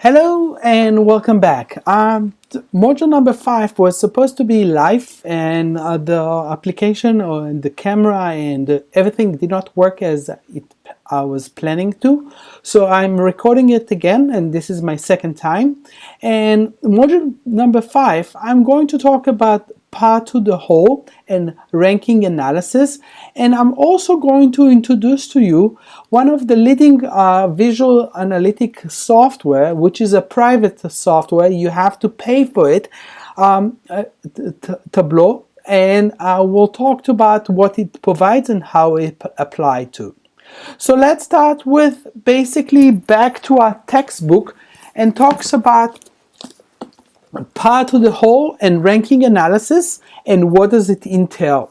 Hello and welcome back. Module number 5 was supposed to be live, and the application or the camera and everything did not work as I was planning to. So I'm recording it again, and this is my second time. And module number 5, I'm going to talk about part to the whole and ranking analysis, and I'm also going to introduce to you one of the leading visual analytic software, which is a private software. You have to pay for it, Tableau, and we'll talk about what it provides and how it applies to. So let's start with basically back to our textbook and talks about part of the whole and ranking analysis and what does it entail.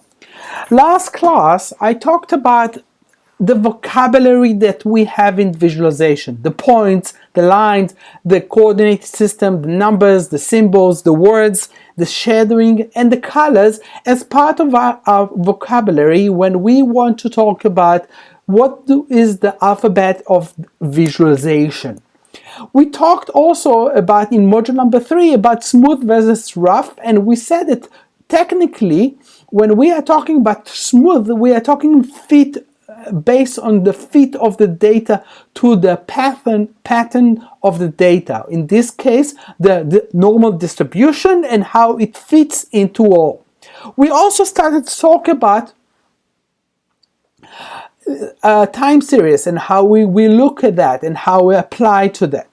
Last class I talked about the vocabulary that we have in visualization, the points, the lines, the coordinate system, the numbers, the symbols, the words, the shadowing, and the colors as part of our vocabulary when we want to talk about what is the alphabet of visualization. We talked also about in module number 3 about smooth versus rough, and we said that technically when we are talking about smooth, we are talking fit based on the fit of the data to the pattern of the data. In this case, the normal distribution and how it fits into all. We also started to talk about time series and how we look at that and how we apply to that.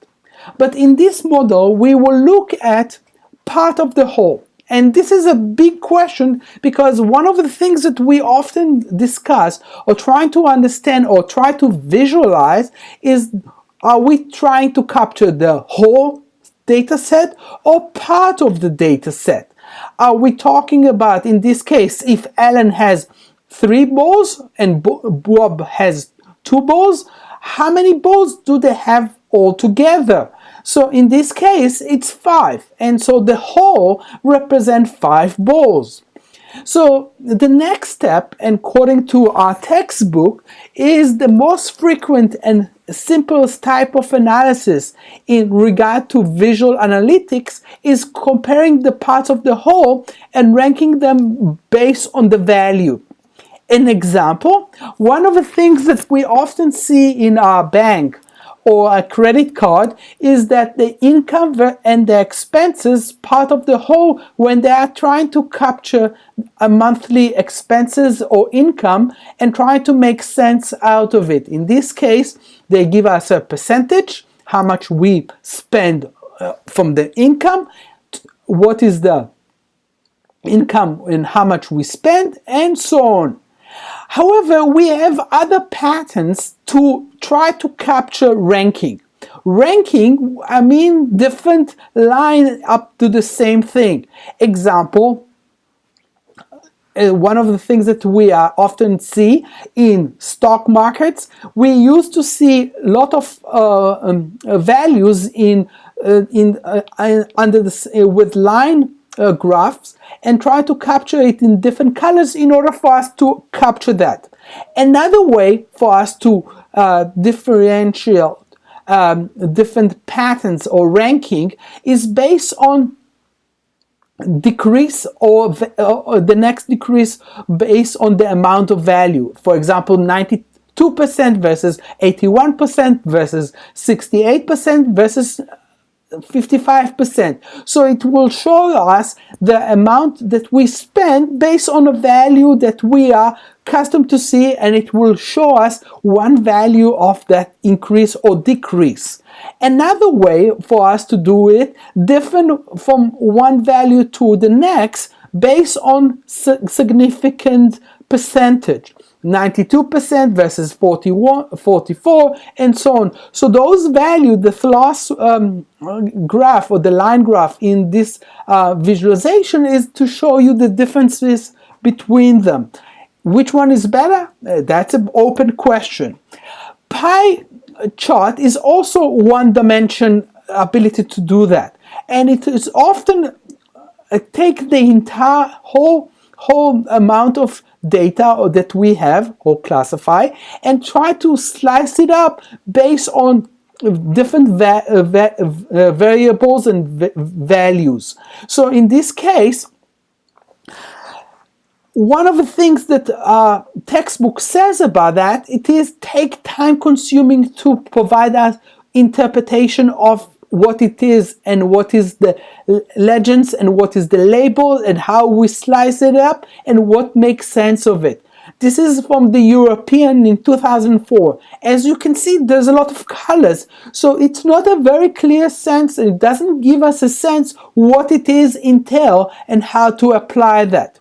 But in this model, we will look at part of the whole. And this is a big question because one of the things that we often discuss or trying to understand or try to visualize is, are we trying to capture the whole data set or part of the data set? Are we talking about, in this case, if Alan has 3 balls and Bob has 2 balls, how many balls do they have all together? So in this case, it's 5, and so the whole represents 5 balls. So the next step, according to our textbook, is the most frequent and simplest type of analysis in regard to visual analytics is comparing the parts of the whole and ranking them based on the value. An example, one of the things that we often see in our bank or a credit card is that the income and the expenses part of the whole when they are trying to capture a monthly expenses or income and try to make sense out of it. In this case, they give us a percentage, how much we spend from the income, what is the income and how much we spend, and so on. However, we have other patterns to try to capture ranking. Ranking, I mean different line up to the same thing. Example, one of the things that we often see in stock markets, we used to see a lot of values with line graphs and try to capture it in different colors in order for us to capture that. Another way for us to differentiate different patterns or ranking is based on decrease or the next decrease based on the amount of value. For example, 92% versus 81% versus 68% versus 55%. So it will show us the amount that we spend based on a value that we are accustomed to see, and it will show us one value of that increase or decrease. Another way for us to do it, different from one value to the next based on significant percentage. 92% versus 44, and so on. So those values, the last graph or the line graph in this visualization is to show you the differences between them. Which one is better? That's an open question. Pie chart is also one dimension ability to do that. And it is often take the entire whole amount of data that we have or classify and try to slice it up based on different variables and values. So in this case, one of the things that textbook says about that, it is take time consuming to provide us interpretation of what it is and what is the legends and what is the label and how we slice it up and what makes sense of it. This is from the European in 2004. As you can see, there's a lot of colors, so it's not a very clear sense. It doesn't give us a sense what it is entail and how to apply that.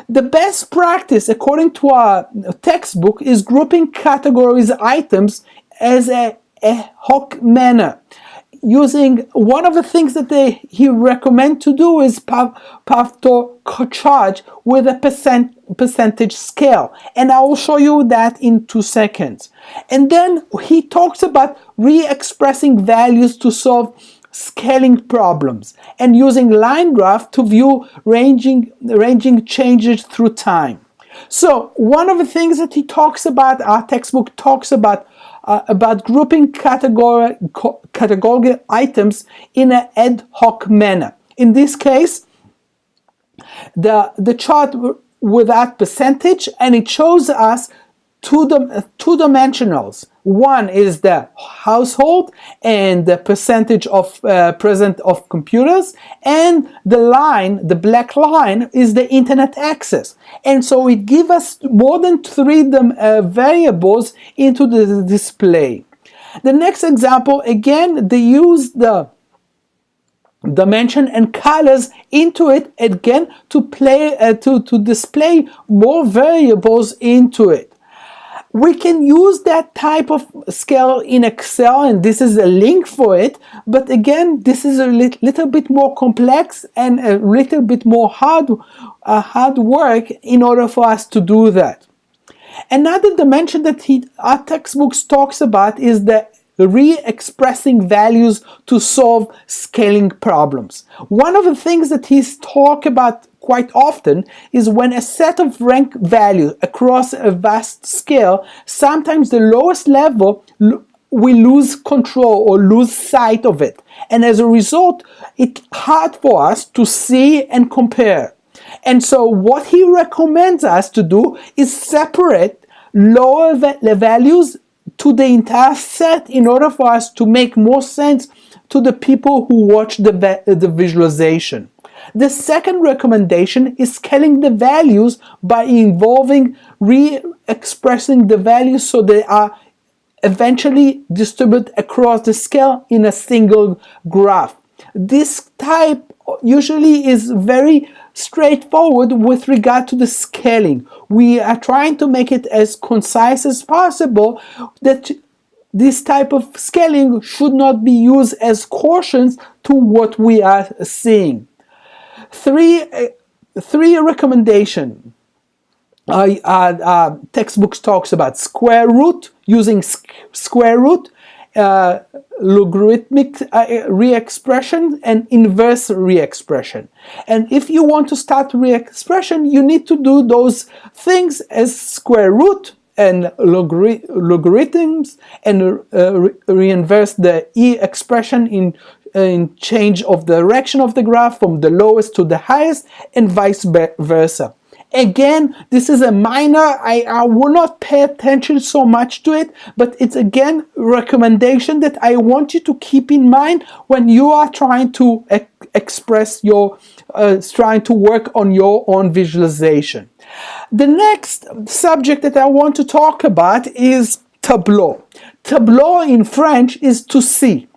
The best practice, according to our textbook, is grouping categories items as a hoc manner. Using one of the things that he recommend to do is Pareto chart with a percentage scale, and I will show you that in 2 seconds. And then he talks about re-expressing values to solve scaling problems and using line graph to view ranging changes through time. So one of the things that he talks about, our textbook talks about grouping category items in an ad hoc manner. In this case, the chart without percentage, and it shows us two dimensionals. One is the household and the percentage of present of computers, and the line, the black line, is the internet access. And so it gives us more than 3 variables into the display. The next example, again, they use the dimension and colors into it again to display more variables into it. We can use that type of scale in Excel, and this is a link for it, but again, this is a little bit more complex and a little bit more hard work in order for us to do that. Another dimension that our textbooks talks about is the re-expressing values to solve scaling problems. One of the things that he's talked about quite often is when a set of rank values across a vast scale, sometimes the lowest level we lose control or lose sight of it, and as a result it's hard for us to see and compare. And so what he recommends us to do is separate lower values to the entire set in order for us to make more sense to the people who watch the visualization. The second recommendation is scaling the values by involving re-expressing the values so they are eventually distributed across the scale in a single graph. This type usually is very straightforward with regard to the scaling. We are trying to make it as concise as possible, that this type of scaling should not be used as cautions to what we are seeing. Three recommendations. Textbooks talks about square root, using square root, logarithmic re-expression, and inverse re-expression. And if you want to start re-expression, you need to do those things as square root and logarithms, and reinverse the expression in change of the direction of the graph from the lowest to the highest, and vice versa. Again, this is a minor, I will not pay attention so much to it, but it's again recommendation that I want you to keep in mind when you are trying to express your, trying to work on your own visualization. The next subject that I want to talk about is Tableau. Tableau in French is to see,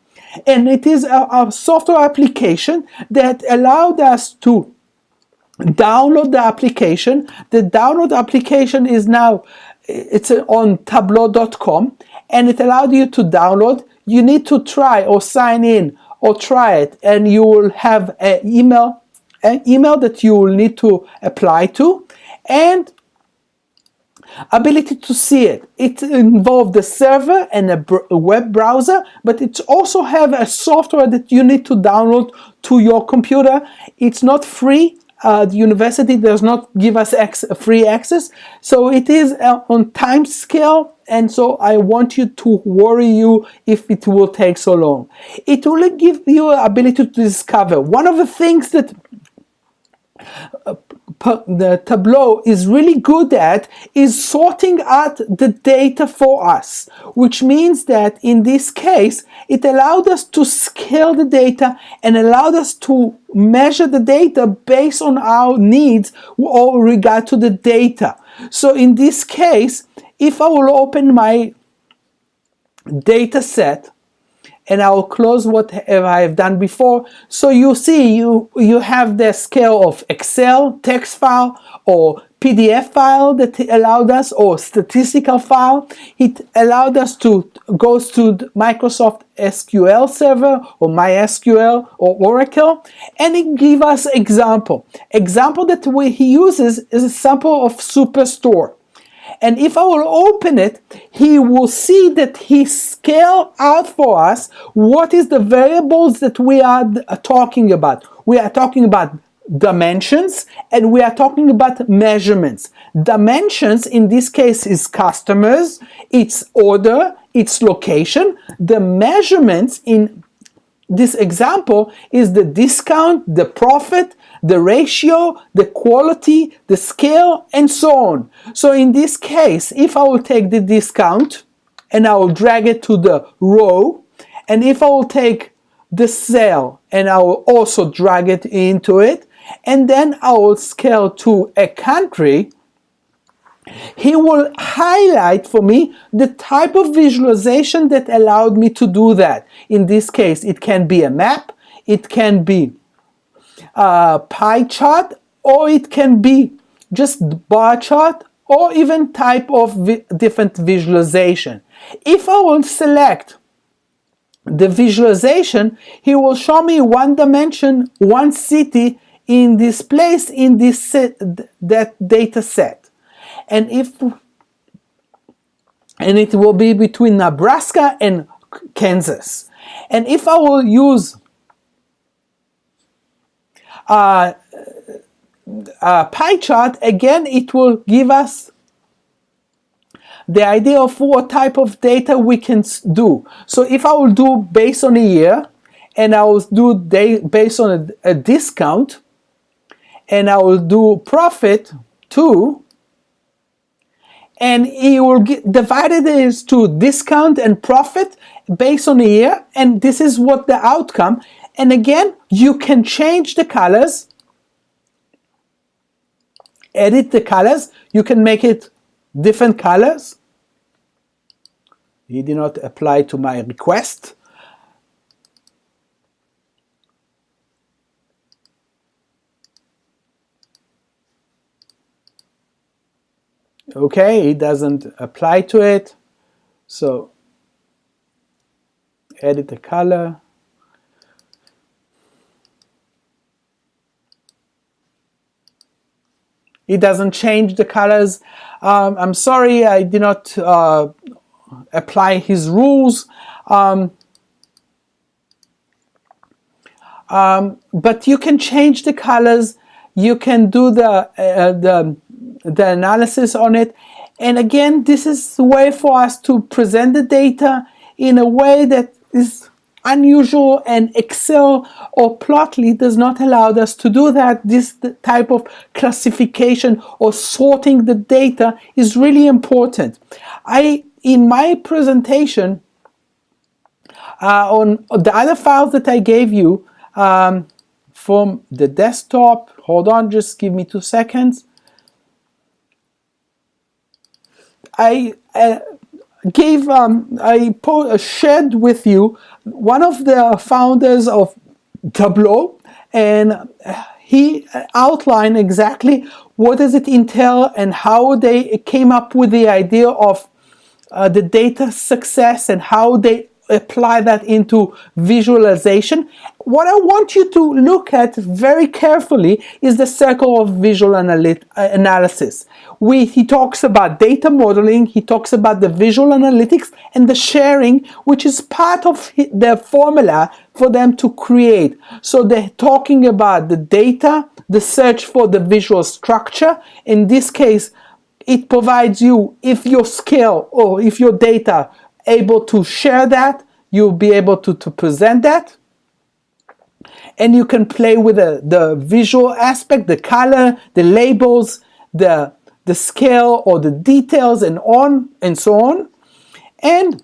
and it is a software application that allowed us to download the application. The download application is now, it's on tableau.com, and it allowed you to download. You need to try or sign in or try it, and you will have an email that you will need to apply to, and ability to see it. It involves the server and a web browser, but it also have a software that you need to download to your computer. It's not free. The university does not give us free access, so it is on time scale and so I want you to worry you if it will take so long. It will give you the ability to discover. One of the things that the Tableau is really good at is sorting out the data for us, which means that in this case it allowed us to scale the data and allowed us to measure the data based on our needs or regard to the data. So in this case, if I will open my data set and I will close whatever I have done before. So you see, you have the scale of Excel text file or PDF file that allowed us, or statistical file. It allowed us to go to Microsoft SQL Server or MySQL or Oracle, and it gives us example. Example that he uses is a sample of Superstore. And if I will open it, he will see that he scaled out for us what is the variables that we are talking about. We are talking about dimensions and we are talking about measurements. Dimensions in this case is customers, its order, its location. The measurements in this example is the discount, the profit, the ratio, the quality, the scale, and so on. So in this case, if I will take the discount and I will drag it to the row, and if I will take the sale and I will also drag it into it, and then I will scale to a country, he will highlight for me the type of visualization that allowed me to do that. In this case, it can be a map, it can be a pie chart, or it can be just bar chart, or even type of different visualization. If I will select the visualization, he will show me one dimension, one city in this place, in this that data set. And it will be between Nebraska and Kansas. And if I will use a pie chart, again, it will give us the idea of what type of data we can do. So if I will do based on a year, and I will do based on a discount, and I will do profit too, and he will divide it into discount and profit based on a year, and this is what the outcome. And again, you can change the colors, edit the colors, you can make it different colors. He did not apply to my request. Okay, it doesn't apply to it. So edit the color. It doesn't change the colors. I'm sorry, I did not apply his rules. But you can change the colors. You can do the analysis on it. And again, this is the way for us to present the data in a way that is unusual, and Excel or Plotly does not allow us to do that. This type of classification or sorting the data is really important. In my presentation, on the other files that I gave you from the desktop, hold on, just give me 2 seconds. I shared with you one of the founders of Tableau, and he outlined exactly what does it entail and how they came up with the idea of the data success and how they apply that into visualization. What I want you to look at very carefully is the circle of visual analysis. He talks about data modeling, he talks about the visual analytics and the sharing, which is part of the formula for them to create. So they're talking about the data, the search for the visual structure. In this case, It provides you, if your skill or if your data able to share that, you'll be able to present that. And you can play with the visual aspect, the color, the labels, the scale or the details and on and so on. And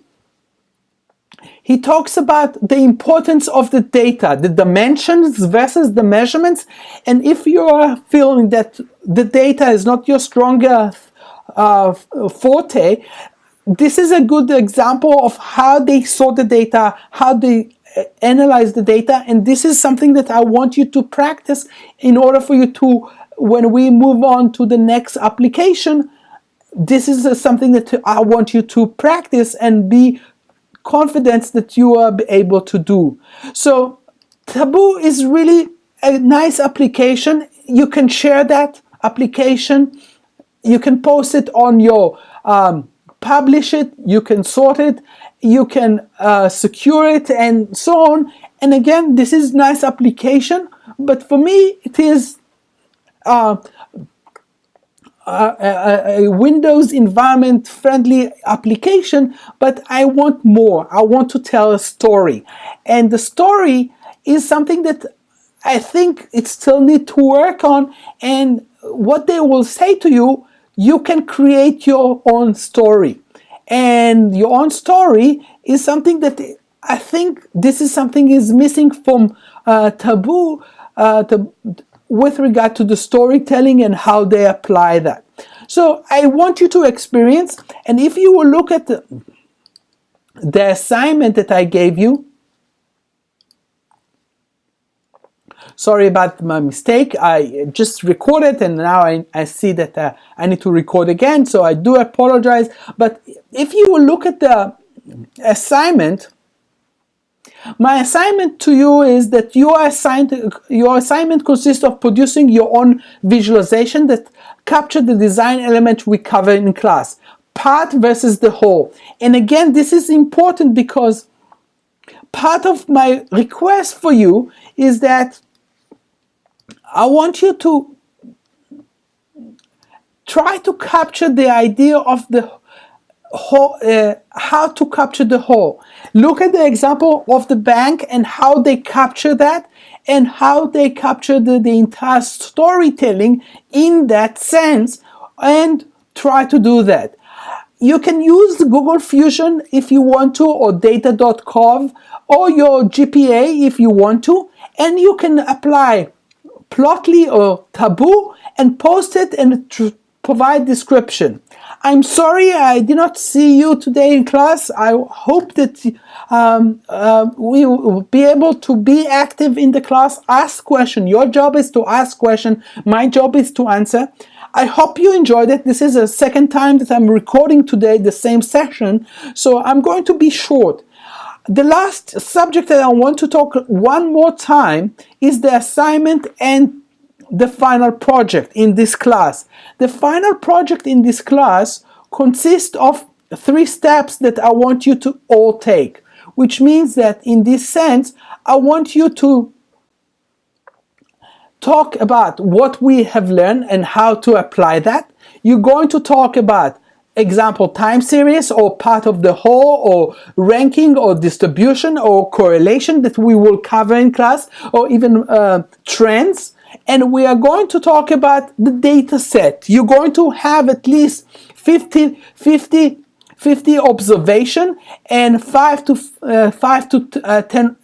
he talks about the importance of the data, the dimensions versus the measurements. And if you are feeling that the data is not your stronger forte, this is a good example of how they saw the data, how they analyze the data. And this is something that I want you to practice in order for you to, when we move on to the next application, this is something that I want you to practice and be confident that you are able to do. So Tableau is really a nice application. You can share that application. You can post it on your, publish it, you can sort it, you can secure it and so on. And again, this is nice application, but for me it is a Windows environment friendly application, but I want more. I want to tell a story, and the story is something that I think it still need to work on. And what they will say to you, you can create your own story, and your own story is something that I think this is something is missing from Tableau with regard to the storytelling and how they apply that. So I want you to experience, and if you will look at the assignment that I gave you, sorry about my mistake, I just recorded and now I see that I need to record again, so I do apologize. But if you will look at the assignment, my assignment to you is that your assignment consists of producing your own visualization that capture the design element we cover in class, part versus the whole. And again, this is important because part of my request for you is that I want you to try to capture the idea of the whole, how to capture the whole. Look at the example of the bank and how they capture that, and how they capture the entire storytelling in that sense, and try to do that. You can use Google Fusion if you want to, or data.gov, or your GPA if you want to, and you can apply Plotly or Tableau and post it and provide description. I'm sorry I did not see you today in class. I hope that we will be able to be active in the class, ask questions. Your job is to ask questions. My job is to answer. I hope you enjoyed it. This is the second time that I'm recording today the same session, so I'm going to be short. The last subject that I want to talk one more time is the assignment and the final project in this class. The final project in this class consists of 3 steps that I want you to all take, which means that in this sense, I want you to talk about what we have learned and how to apply that. You're going to talk about example time series or part of the whole, or ranking or distribution or correlation that we will cover in class, or even trends. And we are going to talk about the data set. You're going to have at least 50 observation and 5 to 10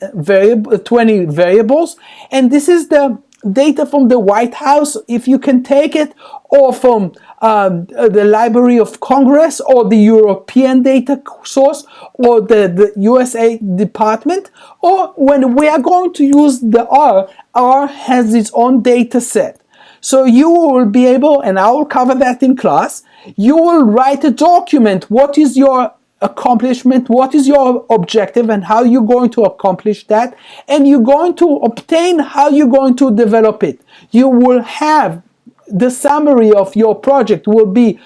20 variables. And this is the data from the White House, if you can take it, or from the Library of Congress, or the European data source, or the USA department, or when we are going to use the R has its own data set. So you will be able, and I will cover that in class, you will write a document. What is your accomplishment? What is your objective, and how you're going to accomplish that? And you're going to obtain how you're going to develop it. You will have the summary of your project will be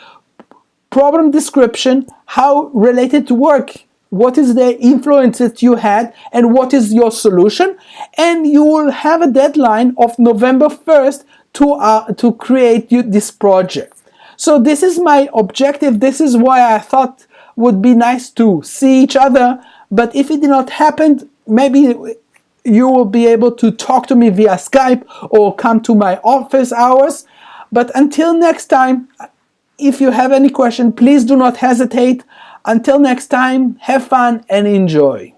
problem description, how related to work, what is the influence that you had, and what is your solution. And you will have a deadline of November 1st to create this project. So this is my objective. This is why I thought would be nice to see each other. But if it did not happen, maybe you will be able to talk to me via Skype or come to my office hours. But until next time, if you have any question, please do not hesitate. Until next time, have fun and enjoy.